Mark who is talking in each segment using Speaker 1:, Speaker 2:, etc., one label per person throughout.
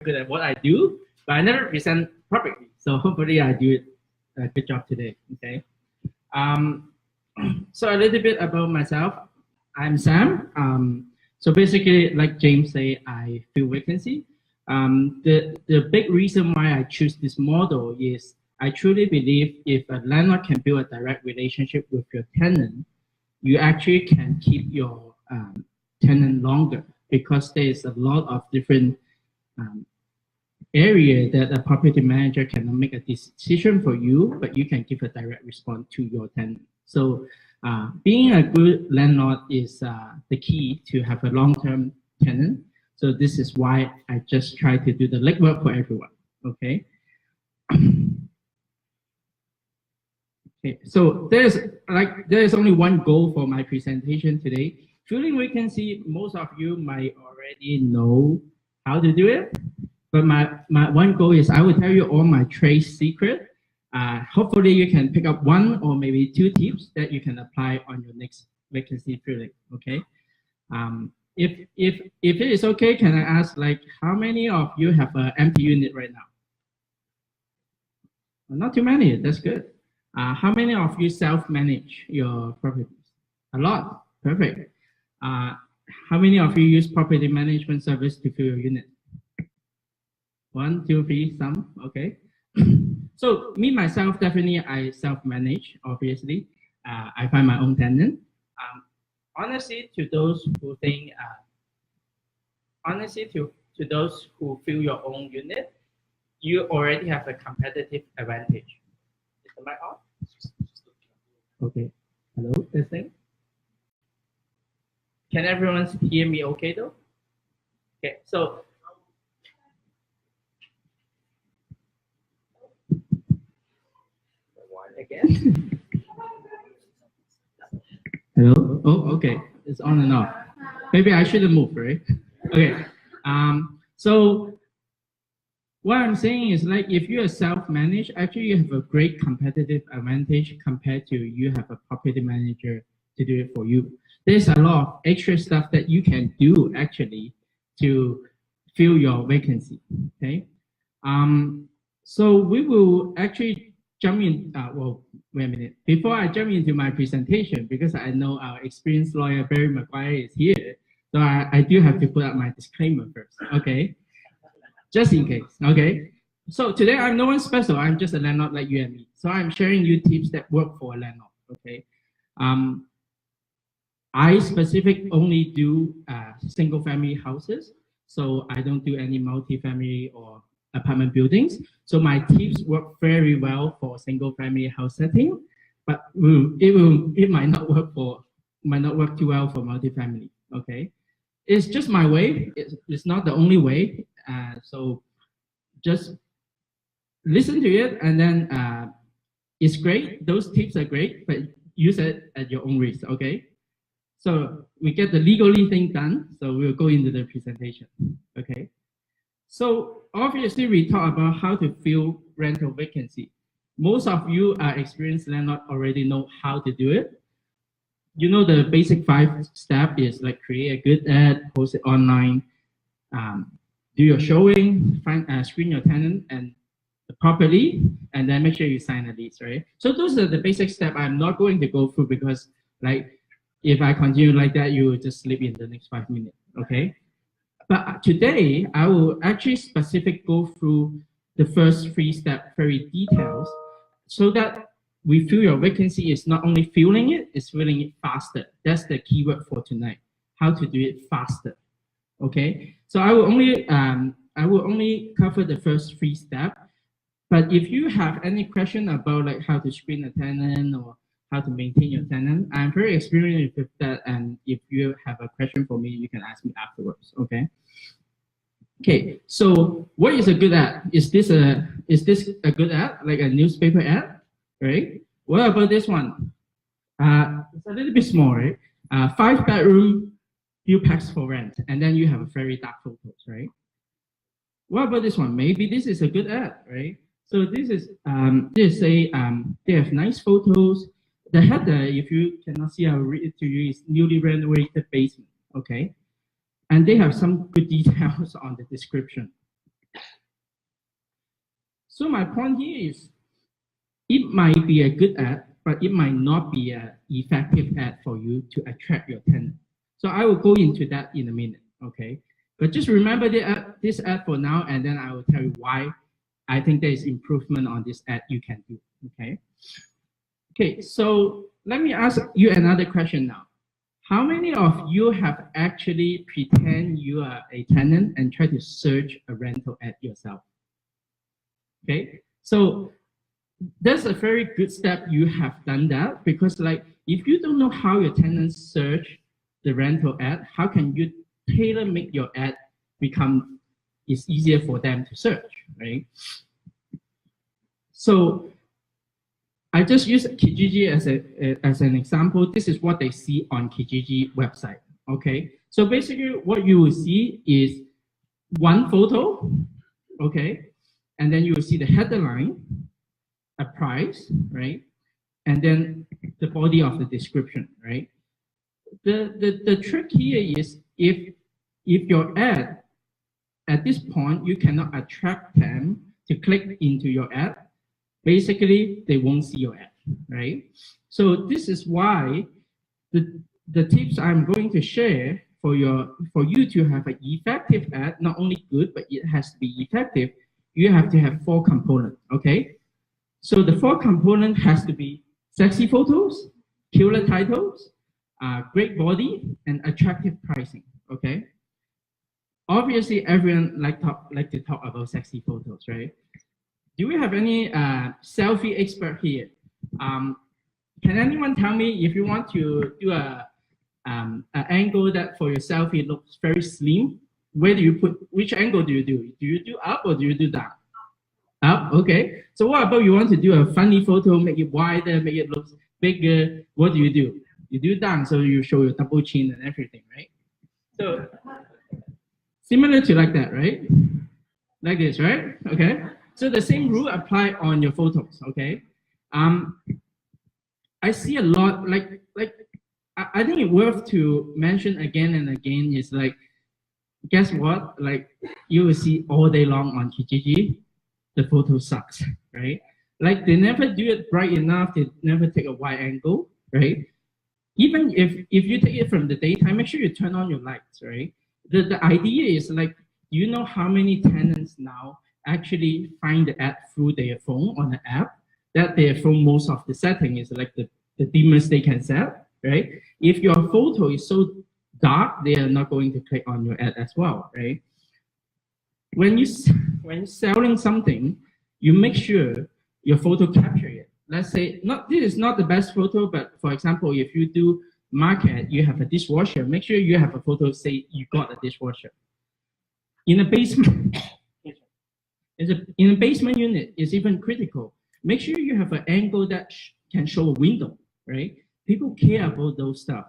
Speaker 1: good at what I do, but I never present perfectly. So hopefully I do it a good job today. Okay. Um, so a little bit about myself. I'm Sam. So basically, like James say, I fill vacancy. The big reason why I choose this model is I truly believe if a landlord can build a direct relationship with your tenant, you actually can keep your tenant longer because there is a lot of different um, area that a property manager cannot make a decision for you, but you can give a direct response to your tenant. So being a good landlord is the key to have a long-term tenant. So this is why I just try to do the legwork for everyone. Okay. Okay, so there's only one goal for my presentation today. Filling vacancy, most of you might already know how to do it, but my one goal is I will tell you all my trade secret. Hopefully you can pick up one or maybe two tips that you can apply on your next vacancy filling. Okay. If it is okay, can I ask like how many of you have an empty unit right now? Well, not too many. That's good. How many of you self-manage your properties? A lot. Perfect. How many of you use property management service to fill your unit? 1, 2, 3, some. Okay. So me myself, definitely I self-manage. Obviously, I find my own tenant. Honestly, to those who think, to those who fill your own unit, you already have a competitive advantage. Is the mic on? Okay. Hello, testing. Can everyone hear me okay though? Okay, so one again. Hello? Oh, okay. It's on and off. Maybe I shouldn't move, right? Okay. So what I'm saying is like if you are self-managed, actually you have a great competitive advantage compared to you have a property manager to do it for you. There's a lot of extra stuff that you can do actually to fill your vacancy. Okay. So we will actually jump in. Well, wait a minute. Before I jump into my presentation, because I know our experienced lawyer Barry McGuire is here, so I do have to put up my disclaimer first. Okay. Just in case, okay? So today I'm no one special, I'm just a landlord like you and me. So I'm sharing you tips that work for a landlord, okay? I specific only do single family houses, so I don't do any multi-family or apartment buildings. So my tips work very well for single family house setting, but it might not work too well for multi-family, okay? It's just my way, it's not the only way. So just listen to it and then it's great. Those tips are great, but use it at your own risk, okay? So we get the legally thing done. So we'll go into the presentation, okay? So obviously we talk about how to fill rental vacancy. Most of you are experienced landlord already know how to do it. You know the basic 5 step is like create a good ad, post it online, do your showing, screen your tenant and properly, and then make sure you sign a lease, right? So those are the basic steps I'm not going to go through because like if I continue like that, you will just sleep in the next 5 minutes, okay? But today I will actually go through the first 3 steps very details so that we fill your vacancy is not only filling it, it's filling it faster. That's the keyword for tonight, how to do it faster. Okay, so I will only cover the first 3 steps. But if you have any question about like how to screen a tenant or how to maintain your tenant, I'm very experienced with that. And if you have a question for me, you can ask me afterwards. Okay. Okay. So what is a good ad? Is this a good ad, like a newspaper ad, right? What about this one? It's a little bit small, right? 5-bedroom. You packs for rent, and then you have a very dark photos, right? What about this one? Maybe this is a good ad, right? So this is they have nice photos. The header, if you cannot see, I'll read it to you, is newly renovated basement, okay? And they have some good details on the description. So my point here is, it might be a good ad, but it might not be an effective ad for you to attract your tenant. So I will go into that in a minute, okay? But just remember this ad for now, and then I will tell you why I think there is improvement on this ad you can do, okay? Okay, so let me ask you another question now. How many of you have actually pretend you are a tenant and try to search a rental ad yourself? Okay, so that's a very good step you have done that, because like if you don't know how your tenants search the rental ad, how can you tailor make your ad become it's easier for them to search, right? So I just use Kijiji as an example. This is what they see on Kijiji website. Okay, so basically what you will see is one photo, okay, and then you will see the headline, a price, right, and then the body of the description, right. The trick here is if your ad at this point you cannot attract them to click into your ad, basically they won't see your ad, right? So this is why the tips I'm going to share for you to have an effective ad, not only good, but it has to be effective, you have to have 4 components, okay? So the 4 components has to be sexy photos, killer titles, great body, and attractive pricing, okay? Obviously, everyone like to talk about sexy photos, right? Do we have any selfie expert here? Can anyone tell me if you want to do an angle that for your selfie looks very slim? Where do you put? Which angle do you do? Do you do up or do you do down? Up. Okay. So what about you want to do a funny photo, make it wider, make it look bigger? What do? You do down, so you show your double chin and everything, right? So similar to like that, right? Like this, right? Okay. So the same rule apply on your photos, okay? I see a lot, like I think it's worth to mention again and again is like, guess what? Like you will see all day long on Kijiji, the photo sucks, right? Like they never do it bright enough, they never take a wide angle, right? Even if you take it from the daytime, make sure you turn on your lights, right? The idea is like, you know how many tenants now actually find the ad through their phone on the app, that their phone, most of the setting is like the dimmest they can set, right? If your photo is so dark, they are not going to click on your ad as well, right? When you're selling something, you make sure your photo capture it. Let's say, this is not the best photo, but for example, if you do market, you have a dishwasher, make sure you have a photo say you got a dishwasher. In a basement, in a basement unit, it's even critical. Make sure you have an angle that can show a window, right? People care about those stuff.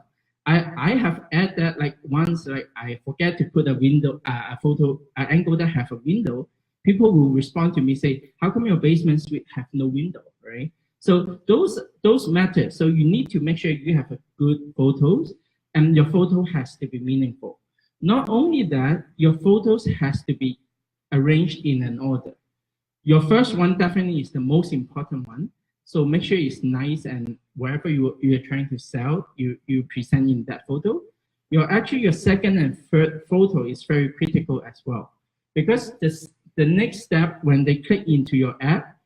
Speaker 1: I have had that like once, like I forget to put a window, a photo, an angle that have a window. People will respond to me say, "How come your basement suite have no window?" Right? So those matter. So you need to make sure you have a good photos, and your photo has to be meaningful. Not only that, your photos has to be arranged in an order. Your first one definitely is the most important one. So make sure it's nice, and wherever you're trying to sell, you present in that photo. Your second and third photo is very critical as well, because the next step when they click into your app,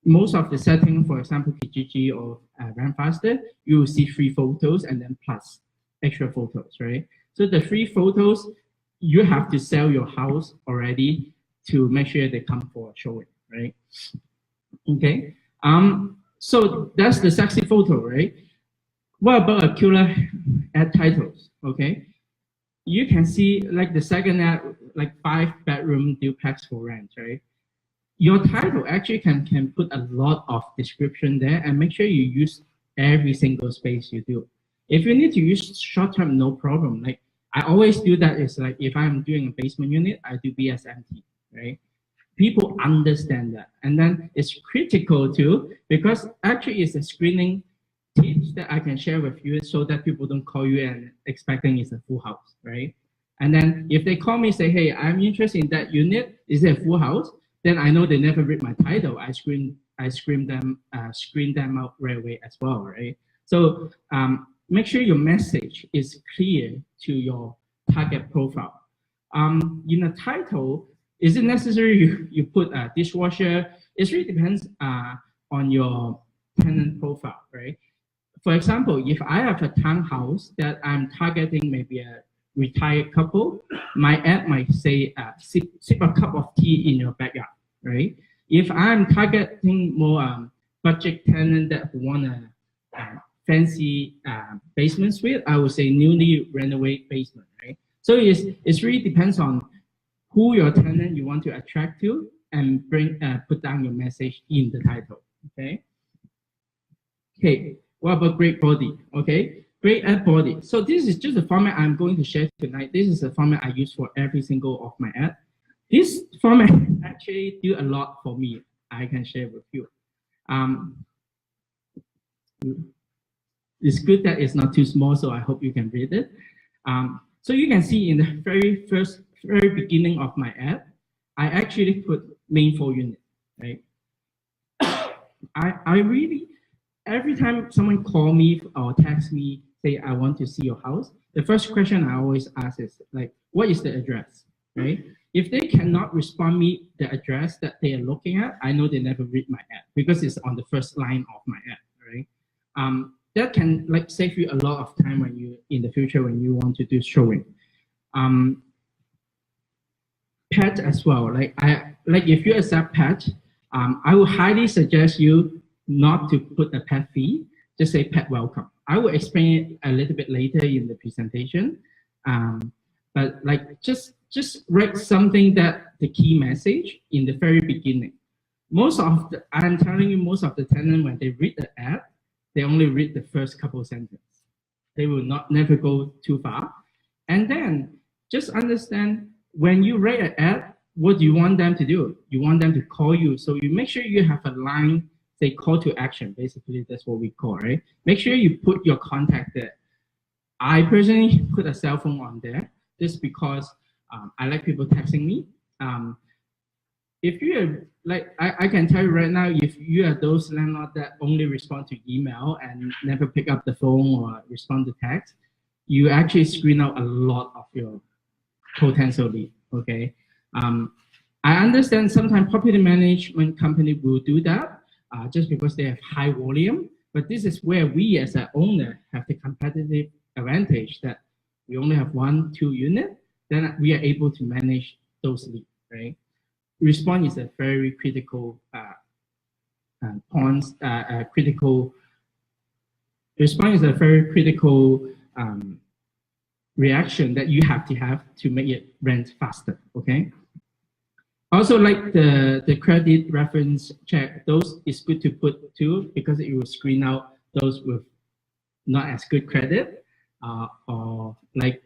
Speaker 1: most of the setting, for example, Kijiji or Run Faster, you will see 3 photos and then plus extra photos, right? So the 3 photos, you have to sell your house already to make sure they come for a showing, right? Okay. So that's the sexy photo, right? What about a killer ad titles? Okay. You can see like the second ad, like 5-bedroom duplex for rent, right? Your title actually can put a lot of description there, and make sure you use every single space you do. If you need to use short term, no problem. Like I always do that is like if I'm doing a basement unit, I do BSMT, right? People understand that. And then it's critical too, because actually it's a screening tips that I can share with you so that people don't call you and expecting it's a full house, right? And then if they call me, say, hey, I'm interested in that unit, is it a full house? then I know they never read my title. I screen them out right away as well, right? So make sure your message is clear to your target profile. In the title, is it necessary you put a dishwasher? It really depends on your tenant profile, right? For example, if I have a townhouse that I'm targeting maybe a retired couple, my ad might say, sip a cup of tea in your backyard, right? If I'm targeting more budget tenant that want a fancy basement suite, I would say newly renovated basement, right? So it really depends on who your tenant you want to attract to and put down your message in the title, okay? Okay, what about great body, okay? Great ad body. So this is just the format I'm going to share tonight. This is the format I use for every single of my ad. This format actually do a lot for me. I can share with you. It's good that it's not too small, so I hope you can read it. So you can see in the very beginning of my ad, I actually put main 4 unit, right? I really, every time someone call me or text me, say I want to see your house, the first question I always ask is like, what is the address, right? If they cannot respond me the address that they are looking at, I know they never read my ad because it's on the first line of my ad, right? That can like save you a lot of time when you in the future when you want to do showing. Pet as well. Like if you accept pet, I would highly suggest you not to put a pet fee. Just say pet welcome. I will explain it a little bit later in the presentation. But like just write something that the key message in the very beginning. I'm telling you, most of the tenants when they read the ad, they only read the first couple of sentences. They will never go too far. And then just understand when you write an ad, what do you want them to do? You want them to call you. So you make sure you have a line, say call to action. Basically, that's what we call, right? Make sure you put your contact there. I personally put a cell phone on there just because I like people texting me. If you are like, I can tell you right now, if you are those landlords that only respond to email and never pick up the phone or respond to text, you actually screen out a lot of your potential lead, okay? I understand sometimes property management company will do that just because they have high volume, but this is where we as an owner have the competitive advantage that we only have 1-2 units, then we are able to manage those leads, right? Response is a very critical response is a very critical reaction that you have to make it rent faster, okay? Also, like the credit reference check, those is good to put too because it will screen out those with not as good credit or like,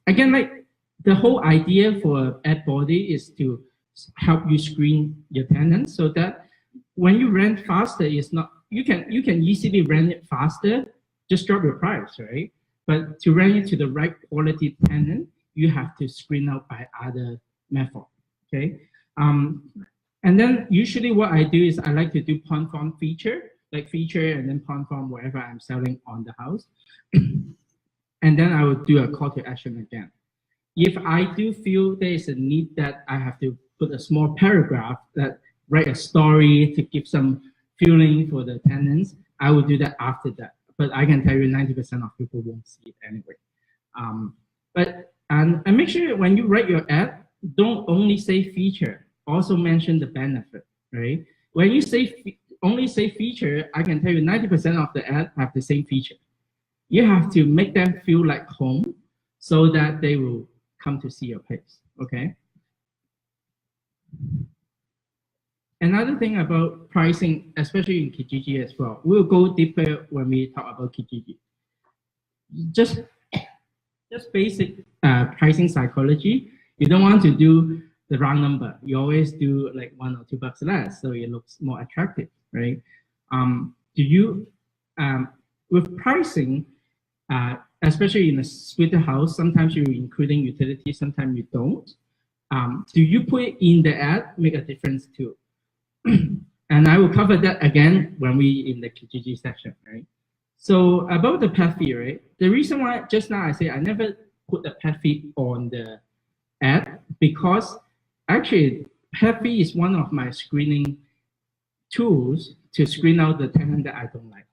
Speaker 1: again, like the whole idea for ad body is to help you screen your tenants so that when you rent faster, it's not, you can easily rent it faster, just drop your price, right? But to rent it to the right quality tenant, you have to screen out by other method, okay? And then usually what I do is I like to do point form feature, like feature and then point form wherever I'm selling on the house. And then I will do a call to action again. If I do feel there is a need that I have to put a small paragraph that write a story to give some feeling for the tenants, I will do that after that. But I can tell you 90% of people won't see it anyway. And make sure when you write your ad, don't only say feature, also mention the benefit, right? When you say only say feature, I can tell you 90% of the ad have the same feature. You have to make them feel like home so that they will come to see your place, okay? Another thing about pricing, especially in Kijiji as well, we'll go deeper when we talk about Kijiji. Just basic pricing psychology. You don't want to do the round number. You always do like $1 or $2 less, so it looks more attractive, right? With pricing, especially in a splitter house, sometimes you're including utilities, sometimes you don't. Do you put it in the ad make a difference too? And I will cover that again when we in the Kijiji section, right? So about the pet fee, right? The reason why just now I say I never put the pet fee on the ad because actually pet fee is one of my screening tools to screen out the tenant that I don't like.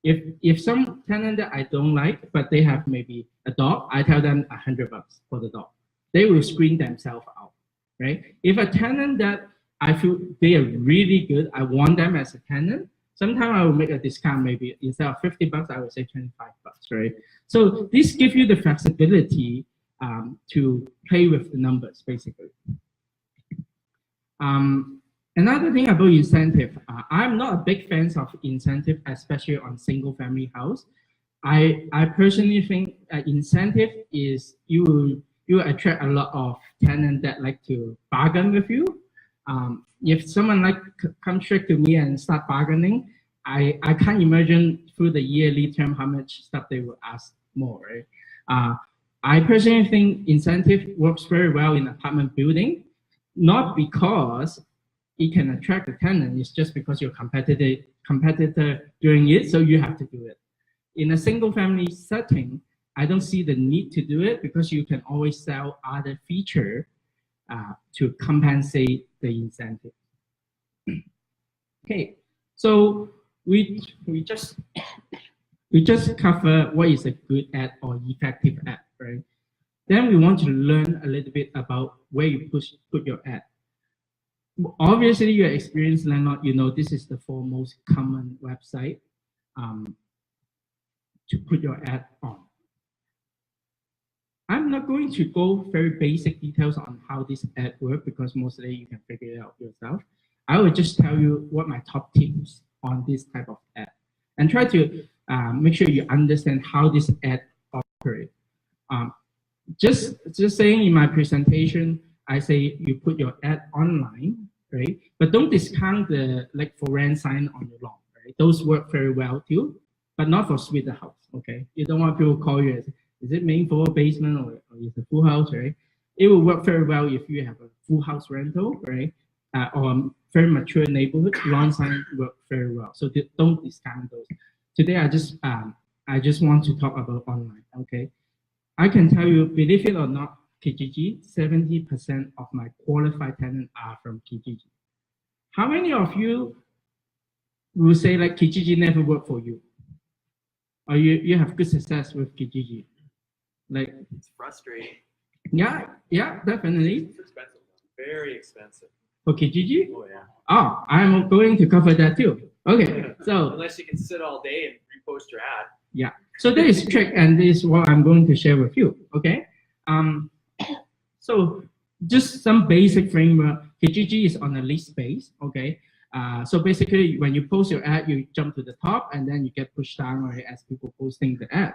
Speaker 1: If some tenant that I don't like, but they have maybe a dog, I tell them $100 for the dog. They will screen themselves out, right? If a tenant that I feel they are really good, I want them as a tenant, sometimes I will make a discount, maybe instead of $50, I will say $25, right? So this gives you the flexibility to play with the numbers, basically. Another thing about incentive, I'm not a big fan of incentive, especially on single family house. I personally think incentive is you attract a lot of tenants that like to bargain with you. If someone like come straight to me and start bargaining, I can't imagine through the yearly term how much stuff they will ask more, right? I personally think incentive works very well in apartment building, not because it can attract the tenant, it's just because you're competitor doing it, so you have to do it. In a single family setting, I don't see the need to do it because you can always sell other feature to compensate the incentive. Okay, so we just cover what is a good ad or effective ad, right? Then we want to learn a little bit about where you put your ad. Obviously, you're an experienced landlord, you know this is the 4 most common website to put your ad on. I'm not going to go very basic details on how this ad works because mostly you can figure it out yourself. I will just tell you what my top tips on this type of ad and try to make sure you understand how this ad operates. Just saying in my presentation, I say you put your ad online, right? But don't discount the like for rent sign on your lawn, right? Those work very well too, but not for suite house, okay? You don't want people call you, is it main floor, basement, or is it full house, right? It will work very well if you have a full house rental, right? Or very mature neighborhood, lawn sign work very well. So don't discount those. Today, I just want to talk about online, okay? I can tell you, believe it or not, Kijiji, 70% of my qualified tenants are from Kijiji. How many of you will say like Kijiji never worked for you? Or you have good success with Kijiji? Like
Speaker 2: it's frustrating.
Speaker 1: Yeah, definitely.
Speaker 2: It's expensive, very expensive.
Speaker 1: For Kijiji?
Speaker 2: Oh yeah.
Speaker 1: Oh, I'm going to cover that too. Okay, so
Speaker 2: unless you can sit all day and repost your ad.
Speaker 1: Yeah. So that is trick, and this is what I'm going to share with you. Okay. So just some basic framework. Kijiji is on a list base. Okay. So basically, when you post your ad, you jump to the top, and then you get pushed down right, as people posting the ad.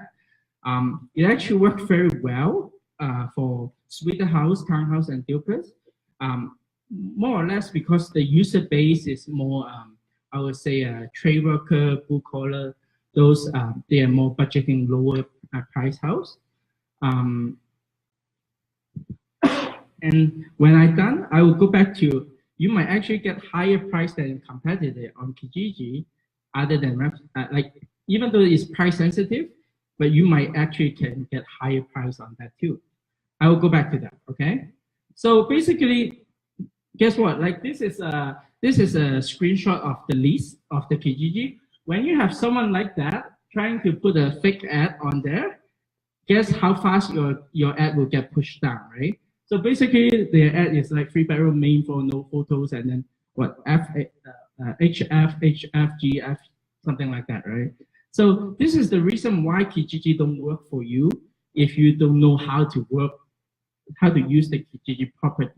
Speaker 1: It actually works very well for suite house, townhouse, and duplex. More or less because the user base is more, I would say, trade worker, blue collar. Those they are more budgeting lower price house. And when I'm done, I will go back to, you might actually get higher price than competitor on Kijiji, other than like, even though it's price sensitive, but you might actually can get higher price on that too. I will go back to that, okay? So basically, guess what? Like this is a screenshot of the list of the Kijiji. When you have someone like that trying to put a fake ad on there, guess how fast your ad will get pushed down, right? So basically, the ad is like 3-bedroom main floor, no photos, and then what HF, GF, something like that, right? So this is the reason why Kijiji don't work for you if you don't know how to use the Kijiji properly.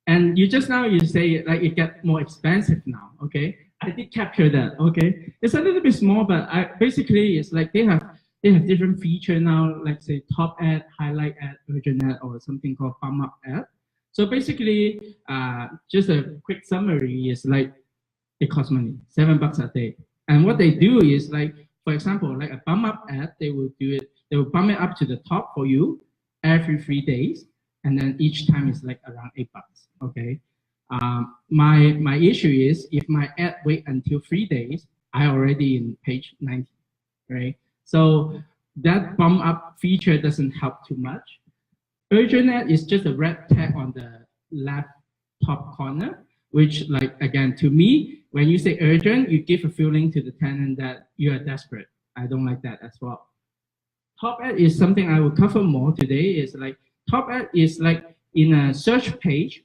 Speaker 1: And you just now you say like it get more expensive now, okay? I did capture that, okay? It's a little bit small, but basically it's like they have different feature now, like say top ad, highlight ad, urgent ad, or something called bump up ad. So basically, just a quick summary is like it costs money, $7 a day. And what they do is like, for example, like a bump up ad, they will bump it up to the top for you every 3 days. and then each time is like around $8. Okay. My issue is if my ad wait until 3 days, I already in page 90, right? So that bump up feature doesn't help too much. Urgent ad is just a red tag on the left top corner, which, like, again, to me, when you say urgent, you give a feeling to the tenant that you are desperate. I don't like that as well. Top ad is something I will cover more today. Is like top ad is like in a search page.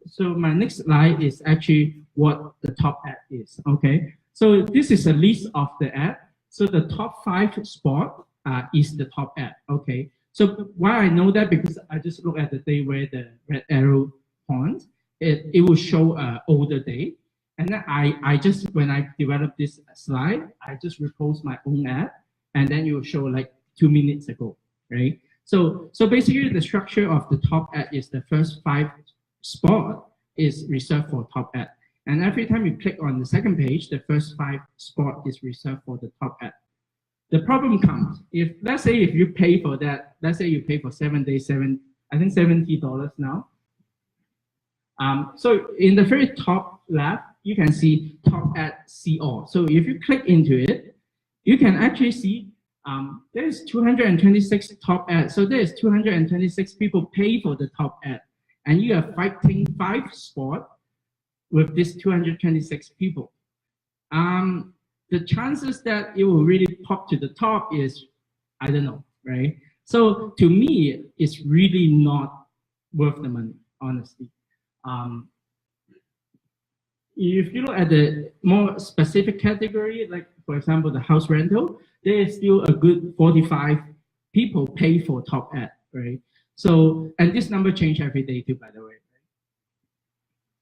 Speaker 1: So my next slide is actually what the top ad is. Okay, so this is a list of the ad. So the top 5 spot is the top ad. Okay, so why I know that, because I just look at the day where the red arrow points. It will show older day. And then I just, when I developed this slide, I just repost my own ad, and then it will show like 2 minutes ago, right? So basically the structure of the top ad is the first 5 spot is reserved for top ad. And every time you click on the second page, the first 5 spot is reserved for the top ad. The problem comes if, let's say if you pay for that, let's say you pay for 7 days, I think $70 now. So in the very top left, you can see top ad see all. So if you click into it, you can actually see there's 226 top ads. So there's 226 people pay for the top ad, and you are fighting 5 spots with this 226 people. The chances that it will really pop to the top is, I don't know, right? So to me, it's really not worth the money, honestly. If you look at the more specific category, like for example, the house rental, there is still a good 45 people pay for top ad, right? So, and this number change every day too, by the way.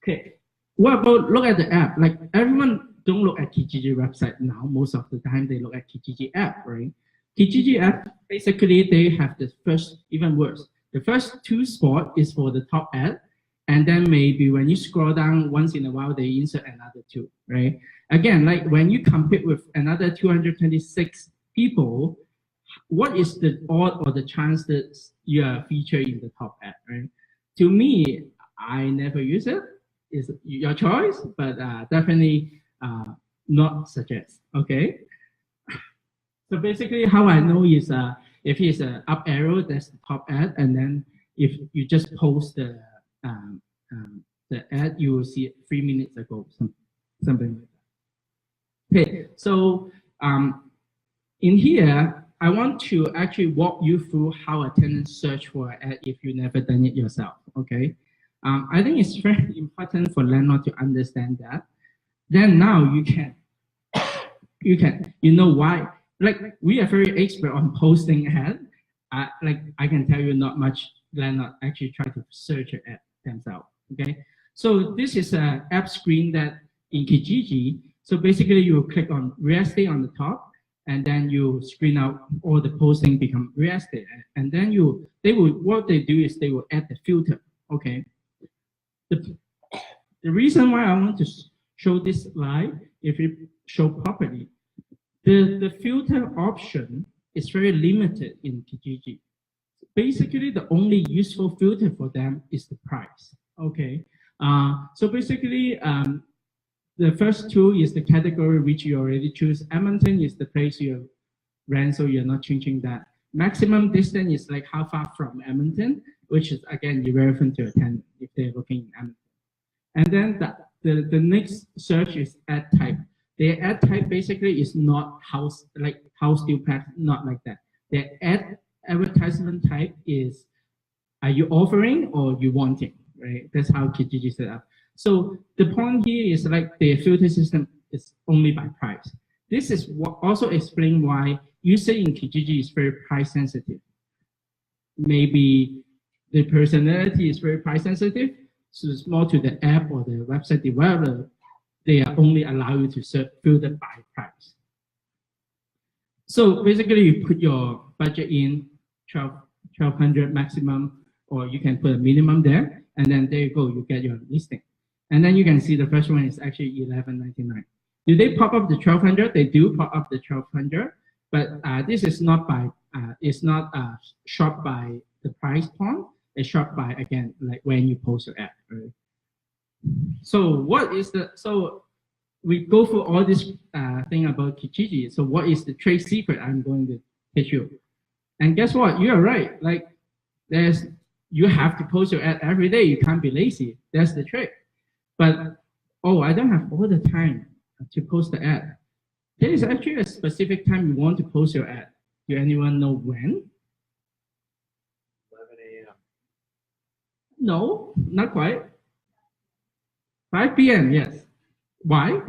Speaker 1: Okay, what about look at the app? Like everyone don't look at Kijiji website now. Most of the time they look at Kijiji app, right? Kijiji app, basically they have the first, even worse. The first 2 spot is for the top ad. And then maybe when you scroll down, once in a while, they insert another 2, right? Again, like when you compete with another 226 people, what is the odd or the chance that you are featured in the top ad, right? To me, I never use it. It's your choice, but definitely not suggest, okay? So basically how I know is if it's an up arrow, that's the top ad. And then if you just post the ad, you will see it 3 minutes ago, something like that. Okay, so in here, I want to actually walk you through how a tenant search for an ad if you've never done it yourself, okay? I think it's very important for landlord to understand that. Then now you know why. Like we are very expert on posting ad. Like I can tell you not much landlord actually try to search an ad themselves, okay? So this is an app screen that in Kijiji, so basically you click on real estate on the top, and then you screen out all the posting become real estate, and then what they do is they will add the filter, okay? The reason why I want to show this slide, if you show properly, the filter option is very limited in Kijiji. Basically, the only useful filter for them is the price. Okay, so basically, the first 2 is the category which you already choose. Edmonton is the place you rent, so you're not changing that. Maximum distance is like how far from Edmonton, which is again irrelevant to a tenant if they're looking in Edmonton. And then the next search is ad type. The ad type basically is not house duplex, not like that. The advertisement type is, are you offering or you wanting, right? That's how Kijiji set up. So the point here is like the filter system is only by price. This is what also explains why usage in Kijiji is very price sensitive. Maybe the personality is very price sensitive, so it's more to the app or the website developer. They are only allow you to filter by price. So basically, you put your budget in 1,200 maximum, or you can put a minimum there, and then there you go, you get your listing. And then you can see the first one is actually $11.99. Do they pop up the 1,200? They do pop up the 1,200, but this is not by it's not short by the price point. a short buy again, like when you post your ad, right? So we go through all this thing about Kijiji. So what is the trade secret I'm going to teach you? And guess what? You are right. Like you have to post your ad every day. You can't be lazy. That's the trick. But I don't have all the time to post the ad. There is actually a specific time you want to post your ad. Do anyone know when?
Speaker 2: 11 a.m.
Speaker 1: No, not quite. 5 p.m. Yes. Why?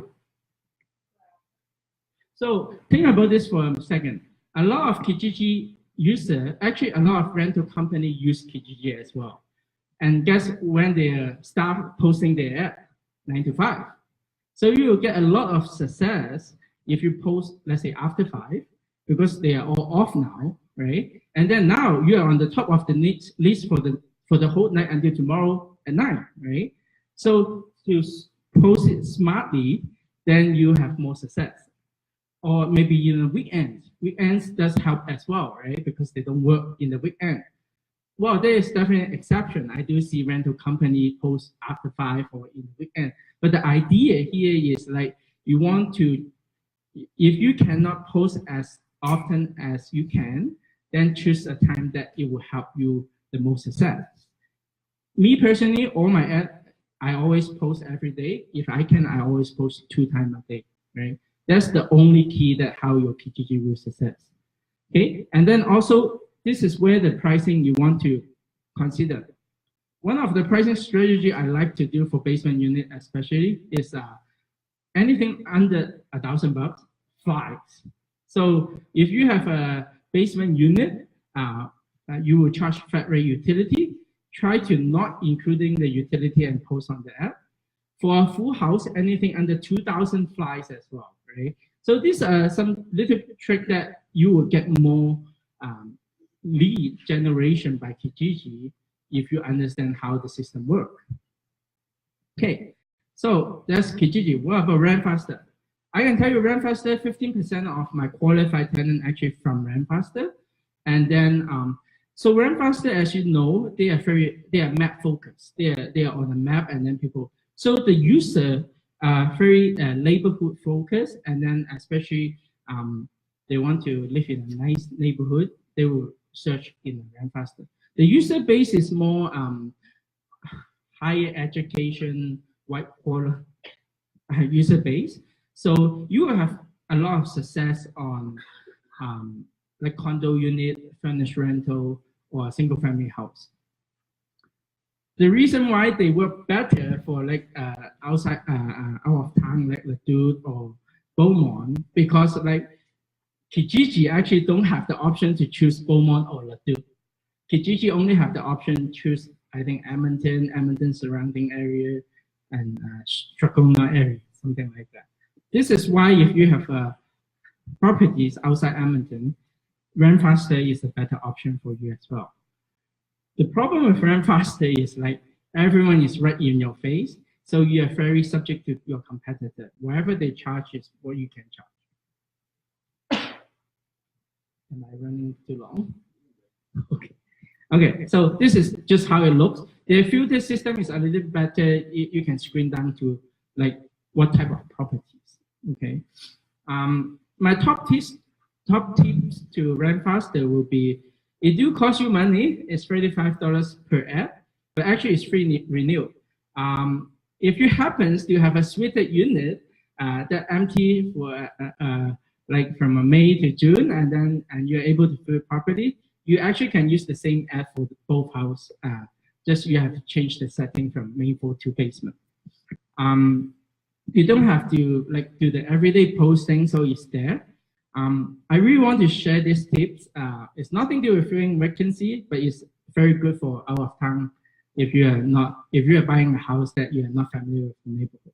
Speaker 1: So think about this for a second. A lot of Kijiji users, actually a lot of rental companies use Kijiji as well. And guess when they start posting their ad? 9 to 5. So you will get a lot of success if you post, let's say, after 5, because they are all off now, right? And then now you are on the top of the list for the whole night until tomorrow at 9, right? So to post it smartly, then you have more success. Or maybe in the weekends. Weekends does help as well, right? Because they don't work in the weekend. Well, there is definitely an exception. I do see rental company post after 5 or in the weekend. But the idea here is like you want to, if you cannot post as often as you can, then choose a time that it will help you the most success. Me personally, all my ads, I always post every day. If I can, I always post 2 times a day, right? That's the only key that how your Kijiji will success. Okay, and then also this is where the pricing you want to consider. One of the pricing strategy I like to do for basement unit especially is anything under $1,000 flies. So if you have a basement unit, you will charge flat rate utility. Try to not including the utility and post on the app. For a full house, anything under 2,000 flies as well, right? So these are some little trick that you will get more lead generation by Kijiji if you understand how the system works. Okay, so that's Kijiji. What about Rentfaster? I can tell you Rentfaster, 15% of my qualified tenant actually from Rentfaster. And then, so Rentfaster, as you know, they are map focused. They are on the map and then people. So the user are very neighborhood focused, and then especially they want to live in a nice neighborhood, they will search in Rentfaster. The user base is more higher education, white collar user base. So you will have a lot of success on like condo unit, furnished rental, or single family house. The reason why they work better for like outside out of town like Ladue or Beaumont, because like Kijiji actually don't have the option to choose Beaumont or Ladue. Kijiji only have the option to choose, I think, Edmonton surrounding area, and Strathcona area, something like that. This is why if you have properties outside Edmonton, Rentfaster is a better option for you as well. The problem with Rentfaster is like everyone is right in your face, so you are very subject to your competitor. Whatever they charge is what you can charge. Am I running too long? Okay. Okay, so this is just how it looks. The filter system is a little better. You can screen down to like what type of properties. Okay. My top tips to Rentfaster will be, it do cost you money. It's $35 per ad, but actually it's free renewal. If you happens to have a suited unit that empty for like from May to June, and you're able to fill property, you actually can use the same ad for both house. Just you have to change the setting from main floor to basement. You don't have to like do the everyday posting, so it's there. I really want to share these tips. It's nothing to do with filling vacancy, but it's very good for out of town if you are buying a house that you are not familiar with the neighborhood.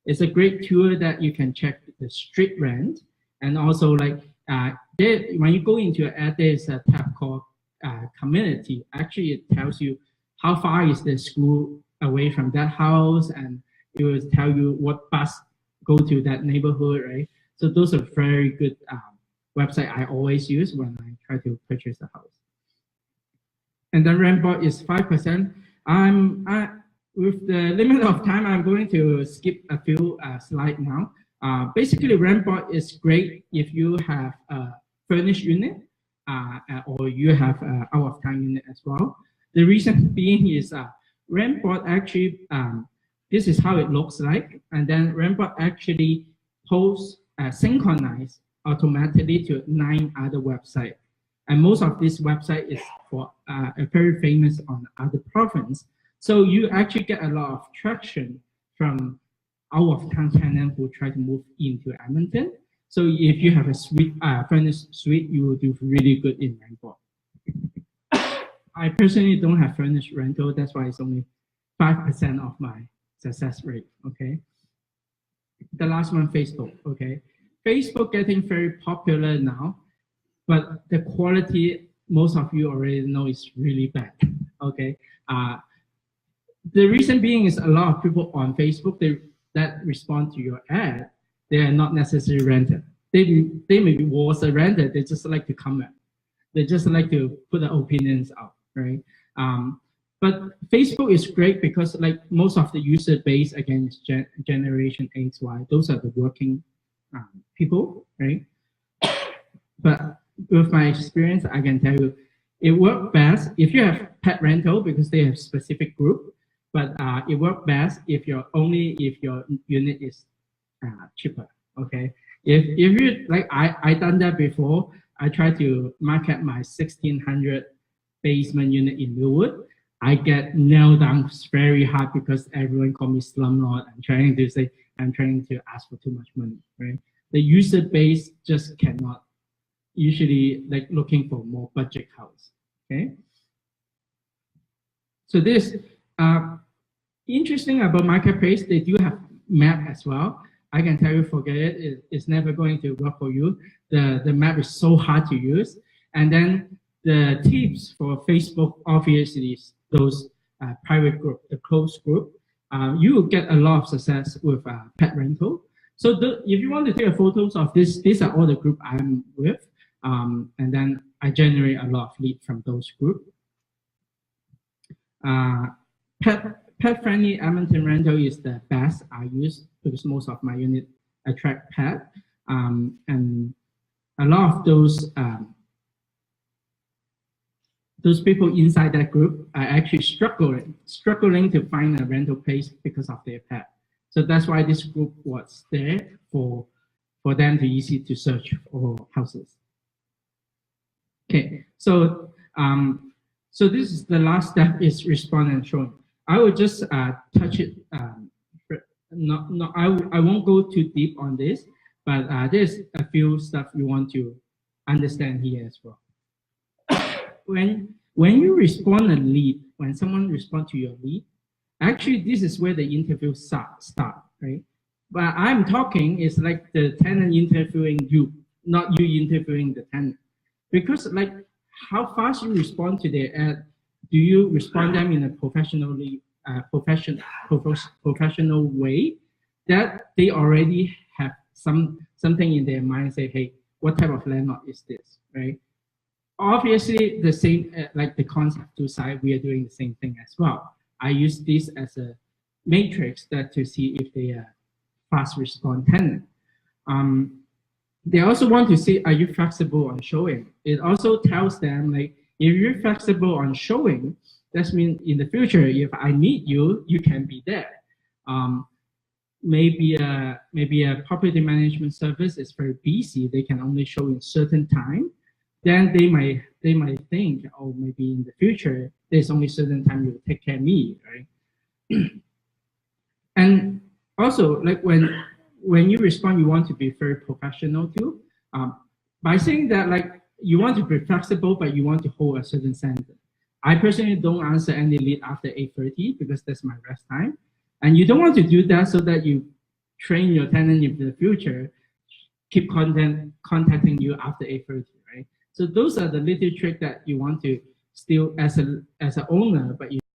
Speaker 1: It's a great tool that you can check the street rent, and also like when you go into an ad, there's a tab called community. Actually, it tells you how far is the school away from that house, and it will tell you what bus go to that neighborhood, right? So those are very good website I always use when I try to purchase a house. And then rent bought is 5%. With the limit of time, I'm going to skip a few slides now. Basically, rent bought is great if you have a furnished unit or you have out of town unit as well. The reason being is rent bought actually, this is how it looks like. And then rent bought actually posts synchronize automatically to 9 other websites. And most of this website is for very famous on other province. So you actually get a lot of traction from out-of-town tenants who try to move into Edmonton. So if you have a suite, furnished suite, you will do really good in rental. I personally don't have furnished rental. That's why it's only 5% of my success rate, okay? The last one, Facebook, okay? Facebook getting very popular now, but the quality, most of you already know, is really bad, okay? The reason being is a lot of people on Facebook that respond to your ad, they are not necessarily rented. They may be was a renter, they just like to comment. They just like to put their opinions out, right? But Facebook is great because like most of the user base, again, is generation X, Y. Those are the working people, right? But with my experience, I can tell you, it works best if you have pet rental because they have specific group. But it works best if your unit is cheaper. Okay, if you like, I done that before. I tried to market my 1600 basement unit in Millwood. I get nailed down very hard because everyone call me slumlord. I'm trying to ask for too much money. Right, the user base just cannot. Usually, like looking for more budget house. Okay, so this. Interesting about marketplace, they do have map as well. I can tell you, forget it. It's never going to work for you. The map is so hard to use. And then the tips for Facebook, obviously, those private group, the closed group, you will get a lot of success with pet rental. So if you want to take photos of this, these are all the group I'm with. And then I generate a lot of lead from those groups. Pet-friendly Edmonton rental is the best I use because most of my unit attract pet, and a lot of those people inside that group are actually struggling to find a rental place because of their pet. So that's why this group was there for them to easy to search for houses. Okay, so so this is the last step is respond and showing. I will just touch it. I won't go too deep on this, but there's a few stuff you want to understand here as well. When you respond a lead, when someone responds to your lead, actually this is where the interview start, right? But I'm talking is like the tenant interviewing you, not you interviewing the tenant, because like how fast you respond to their ad. Do you respond them in a professional way that they already have something in their mind, say, hey, what type of landlord is this, right? Obviously, the same like the concept two side, we are doing the same thing as well. I use this as a matrix to see if they are fast respond tenant. They also want to see, are you flexible on showing? It also tells them like, if you're flexible on showing, that means in the future, if I need you, you can be there. Maybe a property management service is very busy. They can only show in certain time. Then they might think, oh, maybe in the future, there's only certain time you take care of me, right? And also, like when you respond, you want to be very professional too. By saying that, like, you want to be flexible, but you want to hold a certain standard. I personally don't answer any lead after 8:30 because that's my rest time. And you don't want to do that so that you train your tenant in the future, keep contacting you after 8:30, right? So those are the little trick that you want to still, as an owner, but you